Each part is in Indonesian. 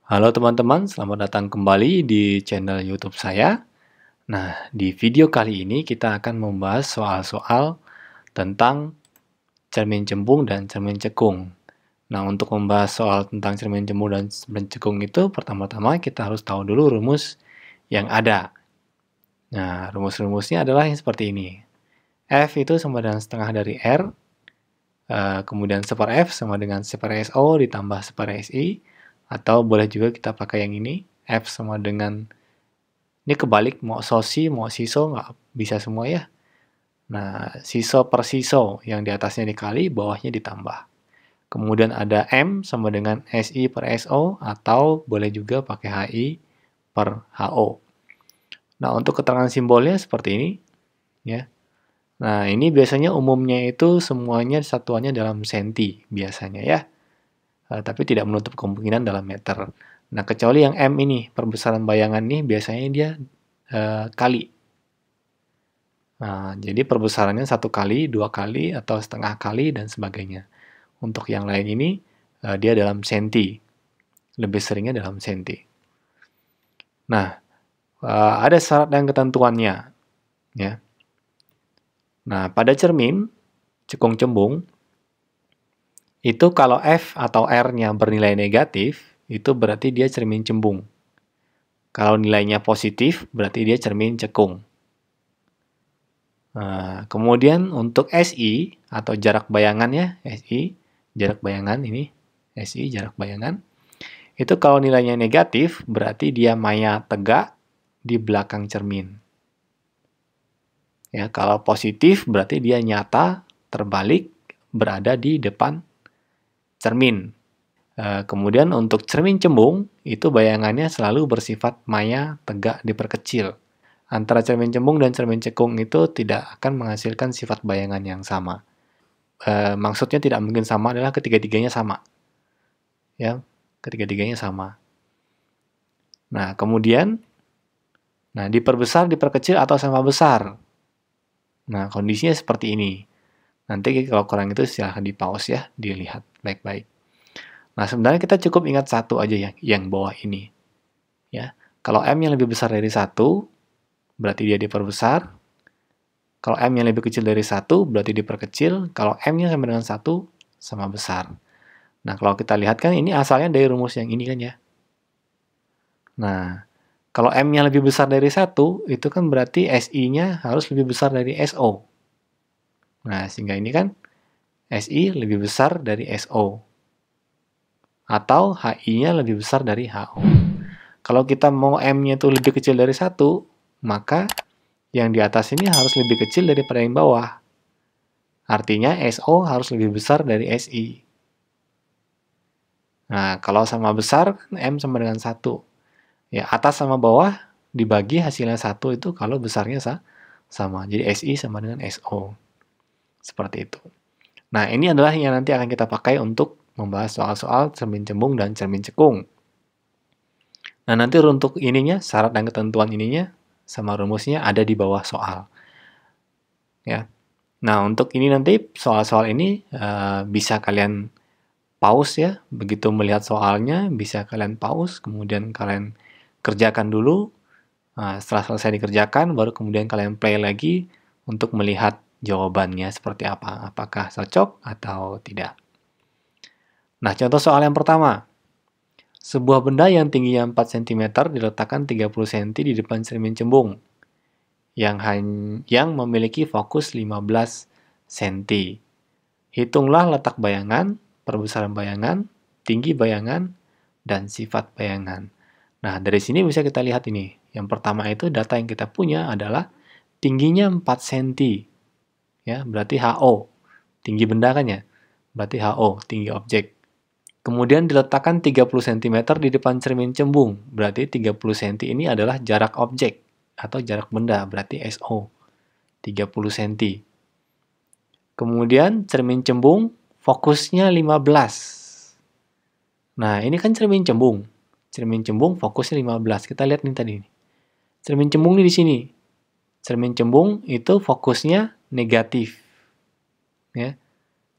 Halo teman-teman, selamat datang kembali di channel YouTube saya. Nah, di video kali ini kita akan membahas soal-soal tentang cermin cembung dan cermin cekung. Nah, untuk membahas soal tentang cermin cembung dan cermin cekung itu, pertama-tama kita harus tahu dulu rumus yang ada. Nah, rumus-rumusnya adalah yang seperti ini. F itu sama dengan setengah dari R, kemudian 1 per F sama dengan 1 per SO ditambah 1 per SI, atau boleh juga kita pakai yang ini, F sama dengan, ini kebalik, mau sosi, mau siso, nggak bisa semua ya. Nah, siso per siso, yang di atasnya dikali, bawahnya ditambah. Kemudian ada M sama dengan SI per SO, atau boleh juga pakai HI per HO. Nah, untuk keterangan simbolnya seperti ini, ya. Nah, ini biasanya umumnya itu semuanya satuannya dalam senti, biasanya ya. Tapi tidak menutup kemungkinan dalam meter. Nah, kecuali yang M ini, perbesaran bayangan ini biasanya dia kali. Nah, jadi perbesarannya 1 kali, 2 kali, atau setengah kali, dan sebagainya. Untuk yang lain ini, dia dalam senti. Lebih seringnya dalam senti. Nah, ada syarat dan ketentuannya. Ya. Nah, pada cermin, cekung cembung, itu kalau F atau R-nya bernilai negatif, itu berarti dia cermin cembung. Kalau nilainya positif, berarti dia cermin cekung. Nah, kemudian untuk SI atau jarak bayangan ya, SI, jarak bayangan ini, SI, jarak bayangan, itu kalau nilainya negatif, berarti dia maya tegak di belakang cermin. Ya, kalau positif, berarti dia nyata, terbalik, berada di depan cermin. Kemudian untuk cermin cembung, itu bayangannya selalu bersifat maya tegak diperkecil. Antara cermin cembung dan cermin cekung itu tidak akan menghasilkan sifat bayangan yang sama. Maksudnya tidak mungkin sama adalah ketiga-tiganya sama. Ya, ketiga-tiganya sama. Nah, kemudian diperbesar, diperkecil, atau sama besar. Nah, kondisinya seperti ini. Nanti kalau kurang itu silahkan di-pause ya, dilihat baik-baik. Nah, sebenarnya kita cukup ingat satu aja yang bawah ini. Ya, kalau M-nya lebih besar dari 1, berarti dia diperbesar. Kalau M yang lebih kecil dari 1, berarti diperkecil. Kalau M-nya sama dengan 1, sama besar. Nah, kalau kita lihat kan ini asalnya dari rumus yang ini kan ya. Nah, kalau M-nya lebih besar dari 1, itu kan berarti SI-nya harus lebih besar dari SO. Nah, sehingga ini kan SI lebih besar dari SO. Atau HI-nya lebih besar dari HO. Kalau kita mau M-nya itu lebih kecil dari 1, maka yang di atas ini harus lebih kecil daripada yang bawah. Artinya SO harus lebih besar dari SI. Nah, kalau sama besar, M sama dengan 1. Ya, atas sama bawah dibagi hasilnya 1 itu kalau besarnya sama. Jadi SI sama dengan SO. Seperti itu. Nah, ini adalah yang nanti akan kita pakai untuk membahas soal-soal cermin cembung dan cermin cekung. Nah, nanti untuk ininya, syarat dan ketentuan ininya, sama rumusnya ada di bawah soal. Ya. Nah, untuk ini nanti, soal-soal ini bisa kalian pause ya. Begitu melihat soalnya, bisa kalian pause, kemudian kalian kerjakan dulu. Nah, setelah selesai dikerjakan, baru kemudian kalian play lagi untuk melihat jawabannya seperti apa. Apakah cocok atau tidak. Nah, contoh soal yang pertama. Sebuah benda yang tingginya 4 cm diletakkan 30 cm di depan cermin cembung yang memiliki fokus 15 cm. Hitunglah letak bayangan, perbesaran bayangan, tinggi bayangan, dan sifat bayangan. Nah, dari sini bisa kita lihat ini. Yang pertama itu data yang kita punya adalah tingginya 4 cm. Ya, berarti HO. Tinggi benda kan ya? Berarti HO, tinggi objek. Kemudian diletakkan 30 cm di depan cermin cembung. Berarti 30 cm ini adalah jarak objek atau jarak benda, berarti SO. 30 cm. Kemudian cermin cembung fokusnya 15. Nah, ini kan cermin cembung. Cermin cembung fokusnya 15. Kita lihat nih tadi. Cermin cembung ini di sini. Cermin cembung itu fokusnya negatif. Ya.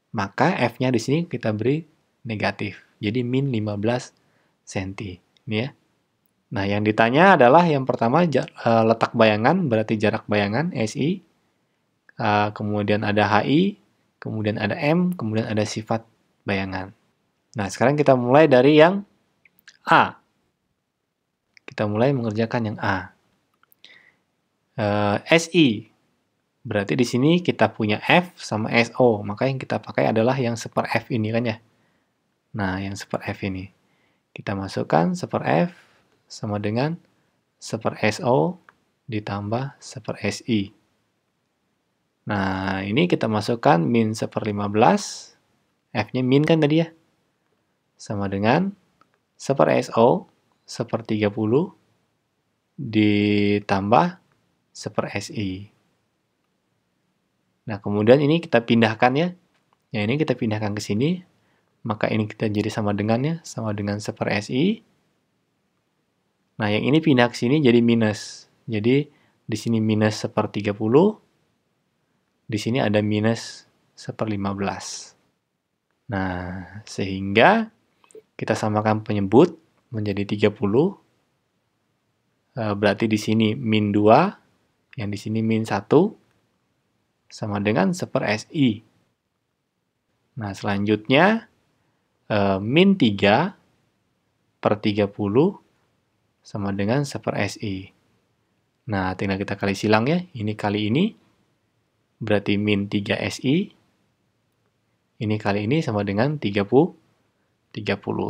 Maka F-nya di sini kita beri negatif. Jadi min 15 cm. Ini ya. Nah, yang ditanya adalah yang pertama letak bayangan, berarti jarak bayangan, SI. Kemudian ada HI, kemudian ada M, kemudian ada sifat bayangan. Nah, sekarang kita mulai dari yang A. Kita mulai mengerjakan yang A. SI. Berarti di sini kita punya F sama SO. Maka yang kita pakai adalah yang seper F ini kan ya. Nah, yang seper F ini. Kita masukkan seper F sama dengan seper SO ditambah seper SI. Nah, ini kita masukkan min seper 15. F-nya min kan tadi ya. Sama dengan seper SO seper 30 ditambah seper SI. Nah, kemudian ini kita pindahkan ya. Yang ini kita pindahkan ke sini. Maka ini kita jadi sama dengannya, sama dengan seper SI. Nah, yang ini pindah ke sini jadi minus. Jadi, di sini minus seper 30. Di sini ada minus seper 15. Nah, sehingga kita samakan penyebut menjadi 30. Berarti di sini min 2, yang di sini min 1, sama dengan seper SI. Nah, selanjutnya, min 3 per 30 sama dengan seper SI. Nah, tinggal kita kali silang ya. Ini kali ini, berarti min 3 SI. Ini kali ini sama dengan 30.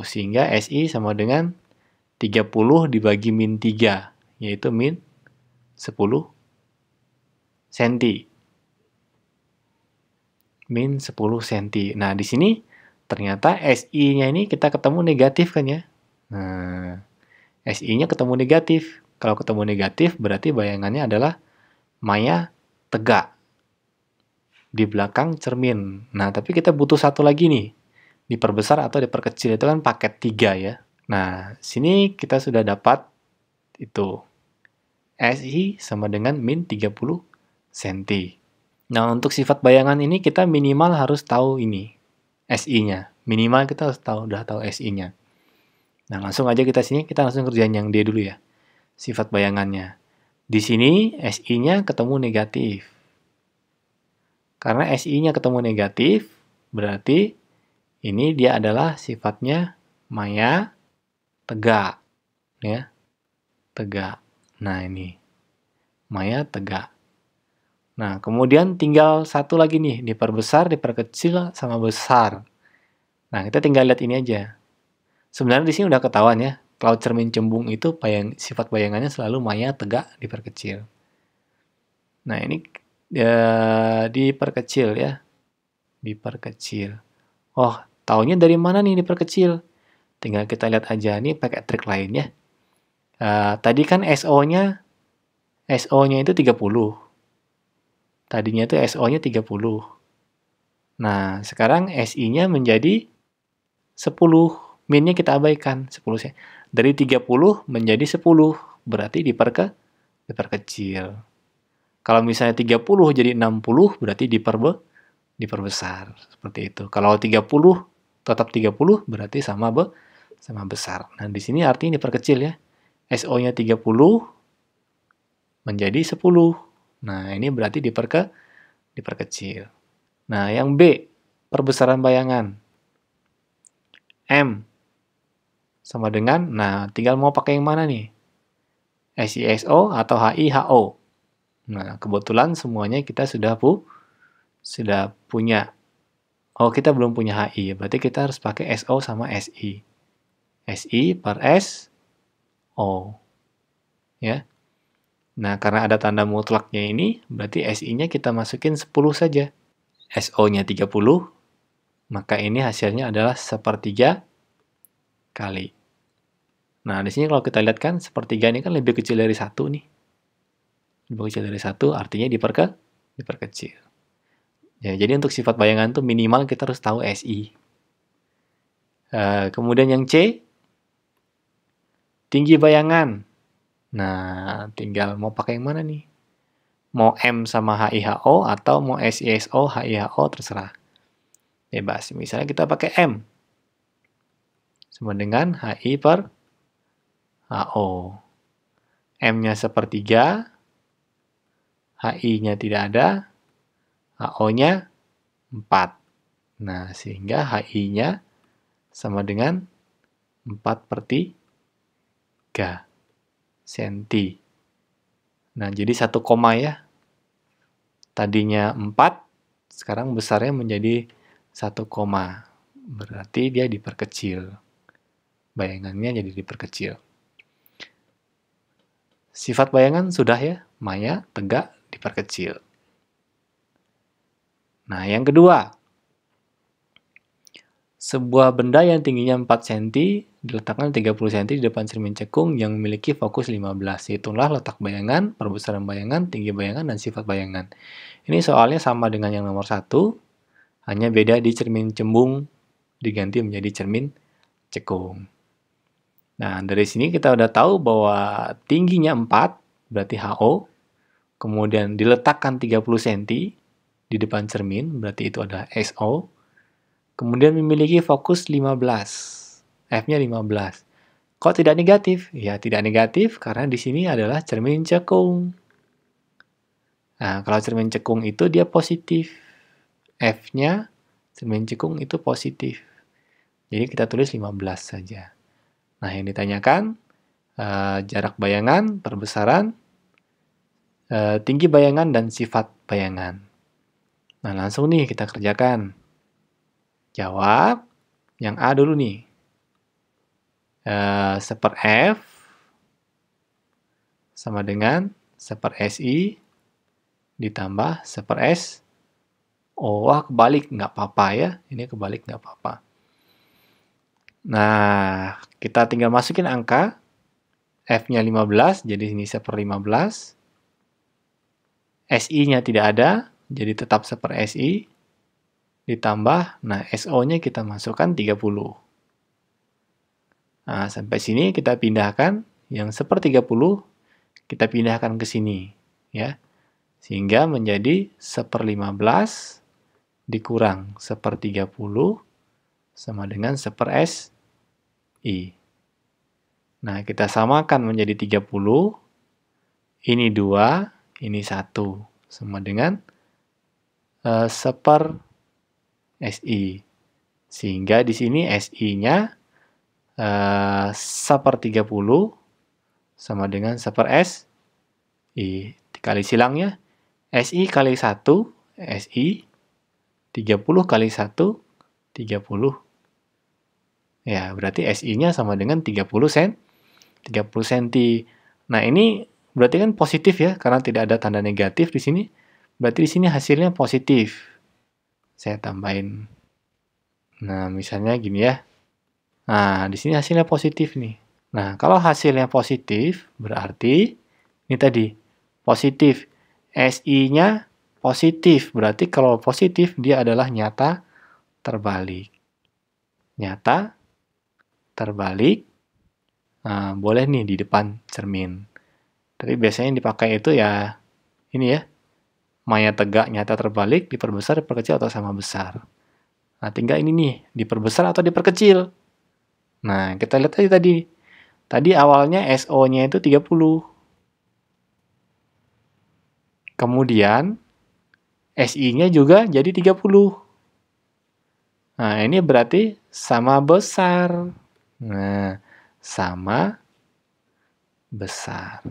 Sehingga SI sama dengan 30 dibagi min 3, yaitu min 10 cm. Min 10 cm. Nah, di sini ternyata SI-nya ini kita ketemu negatif kan ya. Nah, SI-nya ketemu negatif. Kalau ketemu negatif berarti bayangannya adalah maya tegak di belakang cermin. Nah, tapi kita butuh satu lagi nih. Diperbesar atau diperkecil itu kan paket 3 ya. Nah, sini kita sudah dapat itu. SI sama dengan min 30 cm. Nah, untuk sifat bayangan ini kita minimal harus tahu ini, SI-nya. Minimal kita harus udah tahu SI-nya. Nah, langsung aja kita langsung kerjain yang D dulu ya. Sifat bayangannya. Di sini SI-nya ketemu negatif. Karena SI-nya ketemu negatif, berarti ini dia adalah sifatnya maya tegak. Ya. Tegak. Nah, ini. Maya tegak. Nah, kemudian tinggal satu lagi nih, diperbesar, diperkecil, sama besar. Nah, kita tinggal lihat ini aja. Sebenarnya di sini udah ketahuan ya, kalau cermin cembung itu sifat bayangannya selalu maya tegak diperkecil. Nah, ini diperkecil ya. Diperkecil. Oh, taunya dari mana nih diperkecil? Tinggal kita lihat aja, nih pakai trik lainnya. Tadi kan SO-nya itu 30. Tadinya itu SO-nya 30. Nah, sekarang SI-nya menjadi 10. Min-nya kita abaikan, 10. Dari 30 menjadi 10, berarti diperkecil. Kalau misalnya 30 jadi 60, berarti diperbesar. Seperti itu. Kalau 30 tetap 30, berarti sama besar. Nah, di sini artinya diperkecil ya. SO-nya 30 menjadi 10. Nah, ini berarti diperkecil. Nah, yang B, perbesaran bayangan. M sama dengan, nah, tinggal mau pakai yang mana nih? SI-SO atau HI-HO. Nah, kebetulan semuanya kita sudah punya. Oh, kita belum punya HI, berarti kita harus pakai SO sama SI. SI per SO. Ya. Nah, karena ada tanda mutlaknya ini, berarti SI-nya kita masukin 10 saja. SO-nya 30, maka ini hasilnya adalah 1/3 kali. Nah, di sini kalau kita lihat kan, 1/3 ini kan lebih kecil dari 1 nih. Lebih kecil dari 1, artinya diperkecil. Ya, jadi untuk sifat bayangan itu minimal kita harus tahu SI. Kemudian yang C, tinggi bayangan. Nah, tinggal mau pakai yang mana nih? Mau M sama HI-HO atau mau SI-SO, HI-HO, terserah. Bebas. Misalnya kita pakai M. Sama dengan HI per HO. M-nya sepertiga, HI-nya tidak ada, HO-nya 4. Nah, sehingga HI-nya sama dengan 4/3 senti. Nah, jadi 1 koma ya. Tadinya 4, sekarang besarnya menjadi 1 koma. Berarti dia diperkecil. Bayangannya jadi diperkecil. Sifat bayangan sudah ya, maya, tegak, diperkecil. Nah, yang kedua. Sebuah benda yang tingginya 4 cm diletakkan 30 cm di depan cermin cekung yang memiliki fokus 15. Hitunglah letak bayangan, perbesaran bayangan, tinggi bayangan, dan sifat bayangan. Ini soalnya sama dengan yang nomor 1, hanya beda di cermin cembung diganti menjadi cermin cekung. Nah, dari sini kita udah tahu bahwa tingginya 4, berarti HO, kemudian diletakkan 30 cm di depan cermin, berarti itu adalah SO, kemudian memiliki fokus 15, F-nya 15. Kok tidak negatif? Ya, tidak negatif karena di sini adalah cermin cekung. Nah, kalau cermin cekung itu dia positif. F-nya cermin cekung itu positif. Jadi kita tulis 15 saja. Nah, yang ditanyakan jarak bayangan, perbesaran, tinggi bayangan, dan sifat bayangan. Nah, langsung nih kita kerjakan. Jawab yang A dulu nih. 1/F sama dengan 1/SI ditambah 1/S. Wah, kebalik, nggak apa-apa ya. Ini kebalik, nggak apa-apa. Nah, kita tinggal masukin angka. F-nya 15, jadi ini 1/15. SI-nya tidak ada, jadi tetap 1/SI. Ditambah, nah SO-nya kita masukkan 30. Nah, sampai sini kita pindahkan. Yang 1/30 kita pindahkan ke sini. Ya. Sehingga menjadi 1/15 dikurang 1/30 sama dengan 1/SI. Nah, kita samakan menjadi 30. Ini 2, ini 1. Sama dengan 1/SI. Sehingga di sini SI-nya 1/30 sama dengan 1/SI. Dikali silangnya, SI kali 1, SI. 30 kali 1, 30. Ya, berarti SI-nya sama dengan 30 cm. Nah, ini berarti kan positif ya, karena tidak ada tanda negatif di sini. Berarti di sini hasilnya positif. Saya tambahin. Nah, misalnya gini ya. Nah, di sini hasilnya positif nih. Nah, kalau hasilnya positif, berarti ini tadi positif. SI-nya positif. Berarti kalau positif, dia adalah nyata terbalik. Nyata terbalik. Nah, boleh nih di depan cermin. Tapi biasanya yang dipakai itu ya ini ya. Maya tegak nyata terbalik, diperbesar, diperkecil, atau sama besar. Nah, tinggal ini nih, diperbesar atau diperkecil. Nah, kita lihat aja tadi. Tadi awalnya SO-nya itu 30. Kemudian SI-nya juga jadi 30. Nah, ini berarti sama besar. Nah, sama besar.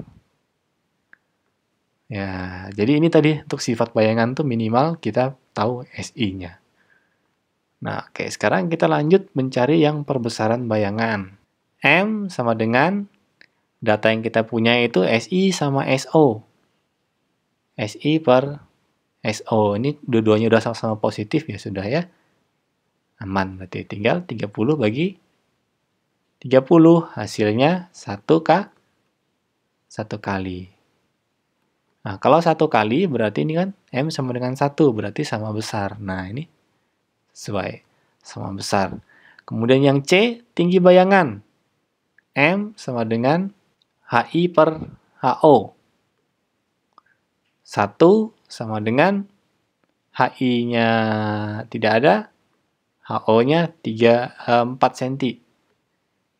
Ya, jadi ini tadi untuk sifat bayangan tuh minimal kita tahu SI-nya. Nah, oke, sekarang kita lanjut mencari yang perbesaran bayangan. M sama dengan data yang kita punya itu SI sama SO. SI per SO. Ini dua-duanya udah sama-sama positif ya, sudah ya. Aman, berarti tinggal 30 bagi 30. Hasilnya 1 kali. Nah, kalau 1 kali berarti ini kan M sama dengan 1, berarti sama besar. Nah, ini sesuai, sama besar. Kemudian yang C, tinggi bayangan. M sama dengan HI per HO. 1 sama dengan HI-nya tidak ada, HO-nya 4 cm.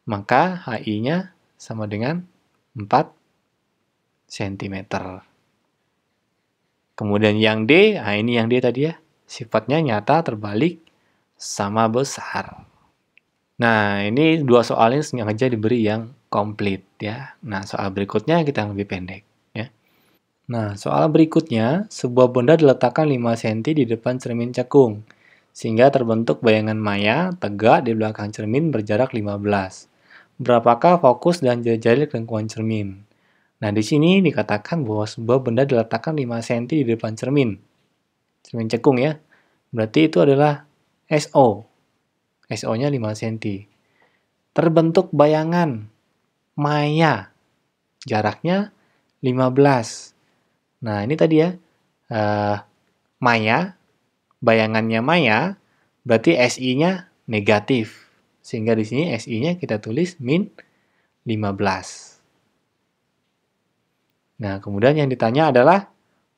Maka HI-nya sama dengan 4 cm. Kemudian yang D, nah ini yang D tadi ya, sifatnya nyata, terbalik, sama besar. Nah, ini dua soal ini sengaja diberi yang komplit ya. Nah, soal berikutnya kita yang lebih pendek ya. Nah, soal berikutnya, sebuah benda diletakkan 5 cm di depan cermin cekung, sehingga terbentuk bayangan maya tegak di belakang cermin berjarak 15. Berapakah fokus dan jari-jari lengkungan cermin? Nah, di sini dikatakan bahwa sebuah benda diletakkan 5 cm di depan cermin. Cermin cekung ya. Berarti itu adalah SO. SO-nya 5 cm. Terbentuk bayangan maya. Jaraknya 15. Nah, ini tadi ya. Maya, bayangannya maya, berarti SI-nya negatif. Sehingga di sini SI-nya kita tulis min 15. Nah, kemudian yang ditanya adalah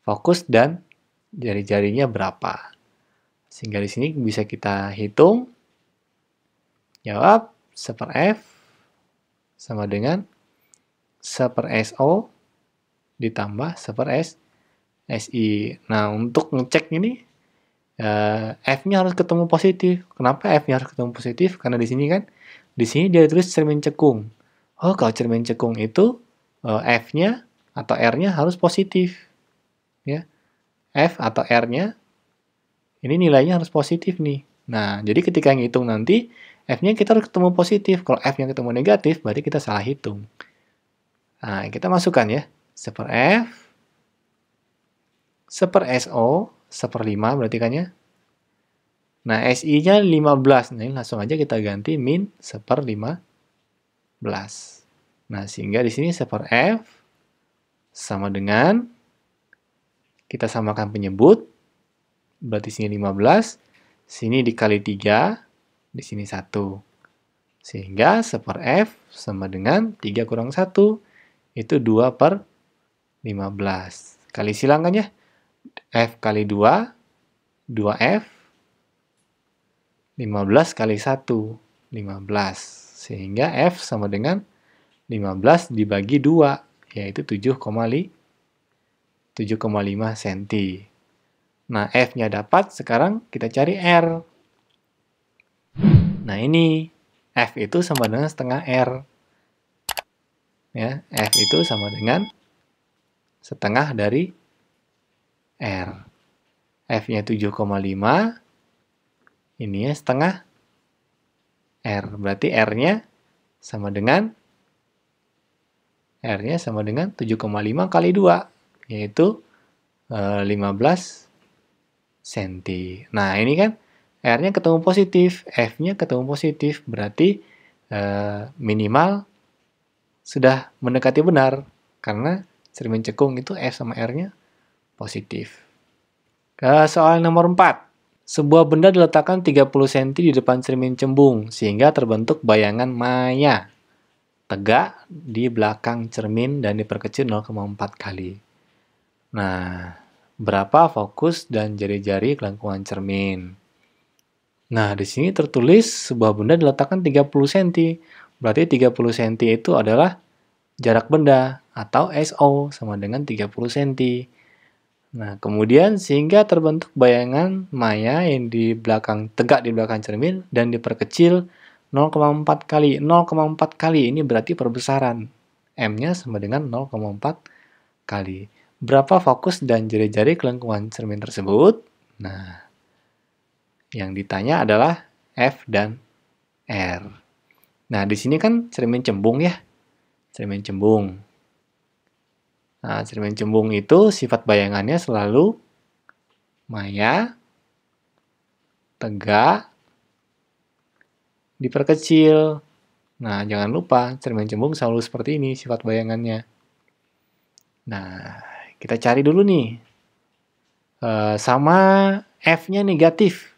fokus dan jari-jarinya berapa. Sehingga di sini bisa kita hitung. Jawab 1/F sama dengan 1/SO ditambah 1/SI. Nah, untuk ngecek ini, F-nya harus ketemu positif. Kenapa F-nya harus ketemu positif? Karena di sini kan, di sini dia tulis cermin cekung. Oh, kalau cermin cekung itu, F-nya atau R-nya harus positif. Ya. F atau R-nya, ini nilainya harus positif nih. Nah, jadi ketika ngitung nanti, F-nya kita harus ketemu positif. Kalau F-nya ketemu negatif, berarti kita salah hitung. Nah, kita masukkan ya. 1/F, 1/SO, 1/5 berarti kan ya. Nah, SI-nya 15. Nah, ini langsung aja kita ganti min 1/15. Nah, sehingga di sini 1/F sama dengan, kita samakan penyebut, berarti sini 15, sini dikali 3, di sini 1. Sehingga 1/F sama dengan 3 kurang 1, itu 2/15. Kali silang kan ya? F kali 2, 2F, 15 kali 1, 15. Sehingga F sama dengan 15 dibagi 2, yaitu 7,5 cm. Nah, F-nya dapat, sekarang kita cari R. Nah, ini F itu sama dengan setengah R. Ya, F itu sama dengan setengah dari R. F-nya 7,5, ini ya setengah R. Berarti R-nya sama dengan 7,5 kali 2, yaitu 15 cm. Nah, ini kan R-nya ketemu positif, F-nya ketemu positif, berarti minimal sudah mendekati benar, karena cermin cekung itu F sama R-nya positif. Soal nomor 4. Sebuah benda diletakkan 30 cm di depan cermin cembung, sehingga terbentuk bayangan maya tegak di belakang cermin dan diperkecil 0,4 kali. Nah, berapa fokus dan jari-jari kelengkungan cermin? Nah, di sini tertulis sebuah benda diletakkan 30 cm. Berarti 30 cm itu adalah jarak benda atau SO sama dengan 30 cm. Nah, kemudian sehingga terbentuk bayangan maya yang tegak di belakang cermin dan diperkecil 0,4 kali. 0,4 kali ini berarti perbesaran. M-nya sama dengan 0,4 kali. Berapa fokus dan jari-jari kelengkungan cermin tersebut? Nah, yang ditanya adalah F dan R. Nah, di sini kan cermin cembung ya. Cermin cembung. Nah, cermin cembung itu sifat bayangannya selalu maya, tegak, diperkecil. Nah, jangan lupa cermin cembung selalu seperti ini sifat bayangannya. Nah, kita cari dulu nih. Sama F-nya negatif.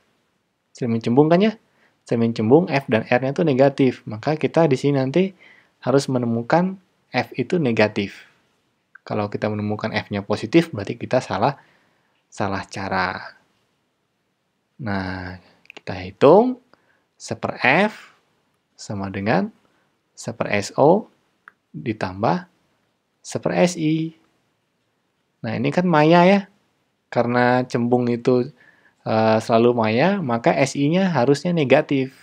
Cermin cembung kan ya? Cermin cembung F dan R-nya itu negatif. Maka kita di sini nanti harus menemukan F itu negatif. Kalau kita menemukan F-nya positif, berarti kita salah cara. Nah, kita hitung 1/F sama dengan 1/SO ditambah 1/SI. Nah, ini kan maya ya. Karena cembung itu selalu maya, maka SI-nya harusnya negatif.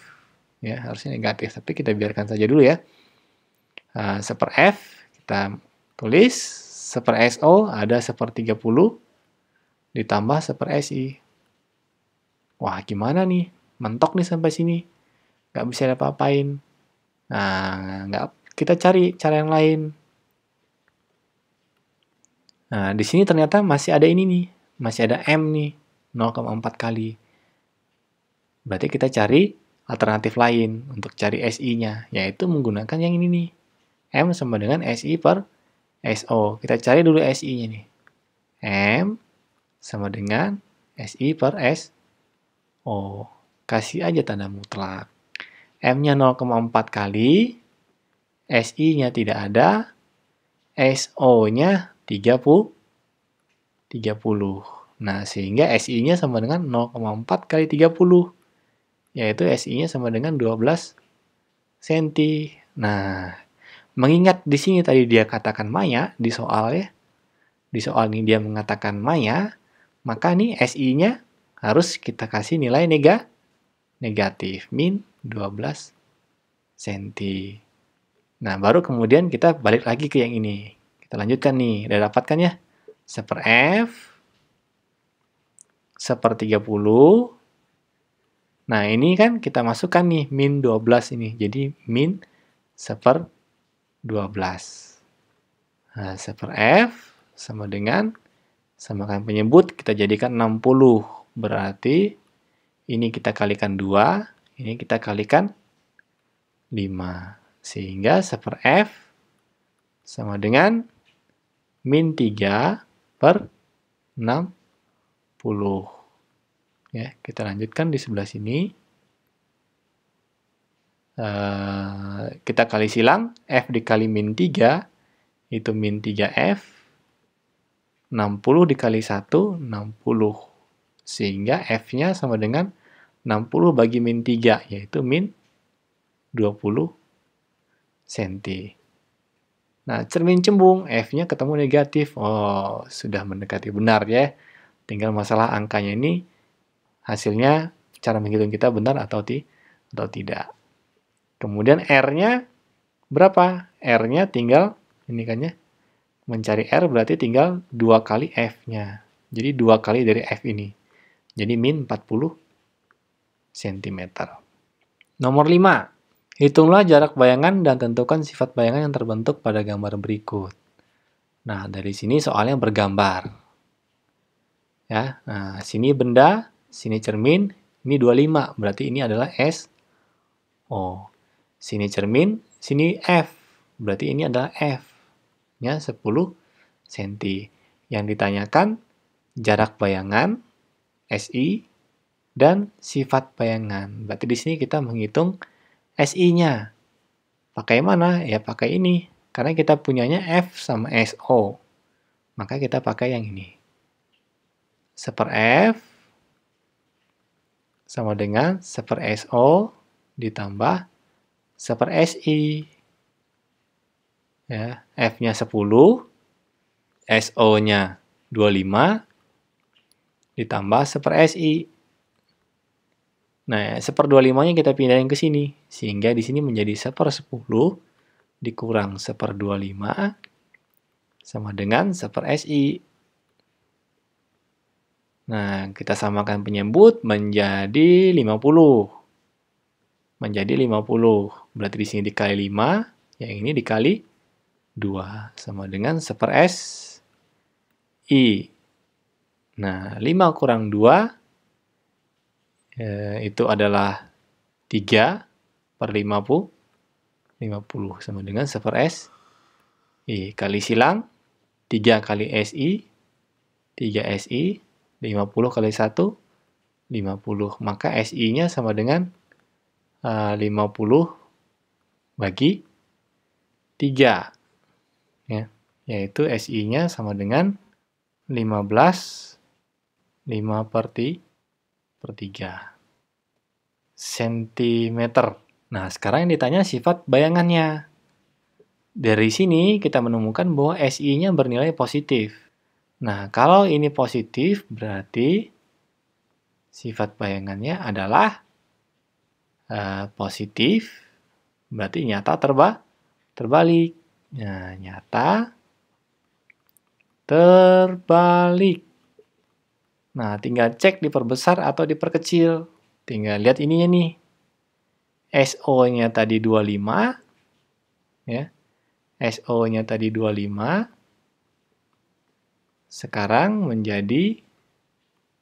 Ya, harusnya negatif. Tapi kita biarkan saja dulu ya. 1/F kita tulis, 1/SO ada 1/30 ditambah 1/SI. Wah, gimana nih? Mentok nih sampai sini. Nggak bisa apa-apain. Nah, kita cari cara yang lain. Nah, di sini ternyata masih ada ini nih. Masih ada M nih, 0,4 kali. Berarti kita cari alternatif lain untuk cari SI-nya, yaitu menggunakan yang ini nih. M sama dengan SI per SO. Kita cari dulu SI-nya nih. M sama dengan SI per SO. Kasih aja tanda mutlak. M-nya 0,4 kali, SI-nya tidak ada, SO-nya 30. Nah, sehingga SI-nya sama dengan 0,4 kali 30, yaitu SI-nya sama dengan 12 cm. Nah, mengingat di sini tadi dia katakan maya, di soal ya, di soal ini dia mengatakan maya, maka nih SI-nya harus kita kasih nilai negatif, min 12 cm. Nah, baru kemudian kita balik lagi ke yang ini. Kita lanjutkan nih, udah dapatkan ya? 1/F, 1/30. Nah, ini kan kita masukkan nih, min 12 ini. Jadi, min 1/12. Nah, 1/F sama dengan, samakan penyebut, kita jadikan 60. Berarti, ini kita kalikan 2, ini kita kalikan 5. Sehingga 1/F sama dengan min 3/60. Ya, kita lanjutkan di sebelah sini. Kita kali silang, F dikali min 3, itu min 3F. 60 dikali 1, 60. Sehingga F-nya sama dengan 60 bagi min 3, yaitu min 20 cm. Nah, cermin cembung, F-nya ketemu negatif. Oh, sudah mendekati benar ya. Tinggal masalah angkanya ini, hasilnya cara menghitung kita benar atau tidak. Kemudian R-nya berapa? R-nya tinggal, ini kan ya, mencari R berarti tinggal 2 kali F-nya. Jadi 2 kali dari F ini. Jadi min 40 cm. Nomor 5. Hitunglah jarak bayangan dan tentukan sifat bayangan yang terbentuk pada gambar berikut. Nah, dari sini soalnya bergambar. Ya, nah, sini benda, sini cermin, ini 25, berarti ini adalah SO. Sini cermin, sini F, berarti ini adalah F-nya 10 cm. Yang ditanyakan jarak bayangan, SI, dan sifat bayangan. Berarti di sini kita menghitung SI-nya. Pakai mana? Ya pakai ini. Karena kita punyanya F sama SO. Maka kita pakai yang ini. 1/F sama dengan 1/SO ditambah 1/SI. Ya, F-nya 10, SO-nya 25, ditambah 1/SI. Nah, 1/25-nya kita pindahin ke sini. Sehingga di sini menjadi 1/10 dikurang 1/25 sama dengan 1/SI. Nah, kita samakan penyebut menjadi 50. Menjadi 50. Berarti di sini dikali 5, yang ini dikali 2. Sama dengan 1/SI. Nah, 5 kurang 2, itu adalah 3/50. 50 sama dengan 1/SI. Kali silang, 3 kali SI, 3SI. 50 kali 1, 50. Maka SI-nya sama dengan 50 bagi 3. Ya, yaitu SI-nya sama dengan 15, 5/3 cm. Nah, sekarang yang ditanya sifat bayangannya. Dari sini kita menemukan bahwa SI-nya bernilai positif. Nah, kalau ini positif, berarti sifat bayangannya adalah positif, berarti nyata terbalik. Nah, nyata terbalik. Nah, tinggal cek diperbesar atau diperkecil. Tinggal lihat ininya nih. SO-nya tadi 25, ya. SO-nya tadi 25, sekarang menjadi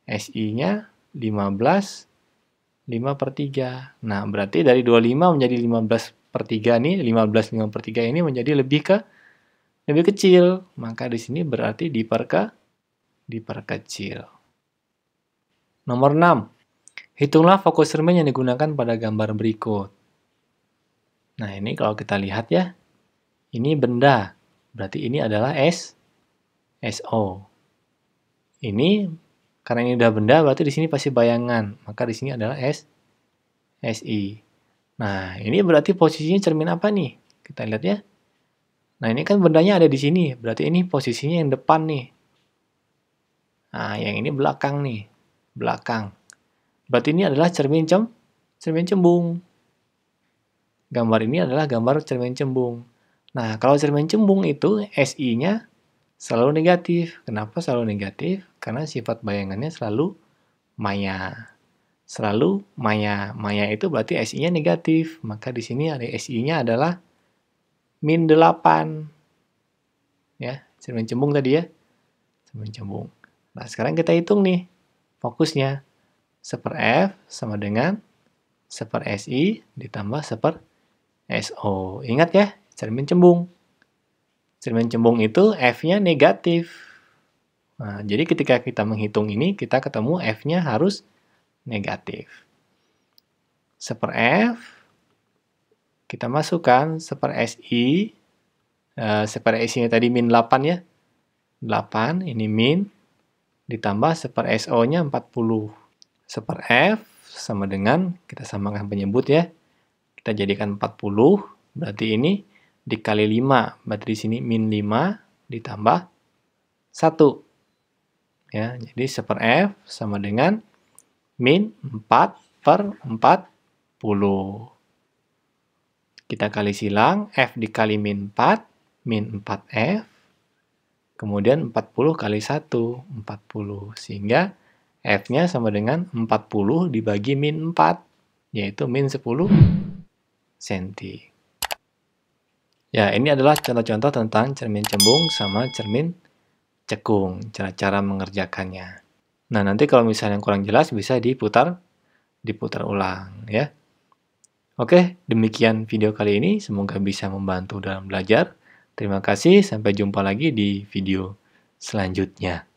SI-nya 15, 5/3. Nah, berarti dari 25 menjadi 15/3 nih, 15 5/3 ini menjadi lebih kecil. Maka di sini berarti diperkecil. Nomor 6. Hitunglah fokus cermin yang digunakan pada gambar berikut. Nah, ini kalau kita lihat ya, ini benda. Berarti ini adalah SO. Ini karena ini udah benda, berarti di sini pasti bayangan. Maka di sini adalah SI. Nah, ini berarti posisinya cermin apa nih? Kita lihat ya. Nah, ini kan bendanya ada di sini. Berarti ini posisinya yang depan nih. Nah, yang ini belakang nih. Belakang. Berarti ini adalah cermin cembung. Gambar ini adalah gambar cermin cembung. Nah, kalau cermin cembung itu SI-nya selalu negatif. Kenapa selalu negatif? Karena sifat bayangannya selalu maya. Selalu maya. Maya itu berarti SI-nya negatif. Maka di sini ada SI-nya adalah -8. Ya, cermin cembung tadi ya. Cermin cembung. Nah, sekarang kita hitung nih fokusnya. 1/F sama dengan 1/SI ditambah 1/SO. Ingat ya, cermin cembung. Cermin cembung itu F-nya negatif. Nah, jadi ketika kita menghitung ini, kita ketemu F-nya harus negatif. 1/F, kita masukkan 1/SI. 1/SI-nya tadi -8 ya. 8, ini min, ditambah 1/SO-nya 40. 1/F sama dengan, kita samakan penyebut ya, kita jadikan 40, berarti ini dikali 5, berarti di sini -5 ditambah 1. Ya, jadi 1/F sama dengan -4/40. Kita kali silang, F dikali -4, -4F, kemudian 40 kali 1, 40. Sehingga F-nya sama dengan 40 dibagi -4, yaitu -10 cm. Ya, ini adalah contoh-contoh tentang cermin cembung sama cermin cekung, cara-cara mengerjakannya. Nah, nanti kalau misalnya kurang jelas bisa diputar ulang ya. Oke, demikian video kali ini. Semoga bisa membantu dalam belajar. Terima kasih, sampai jumpa lagi di video selanjutnya.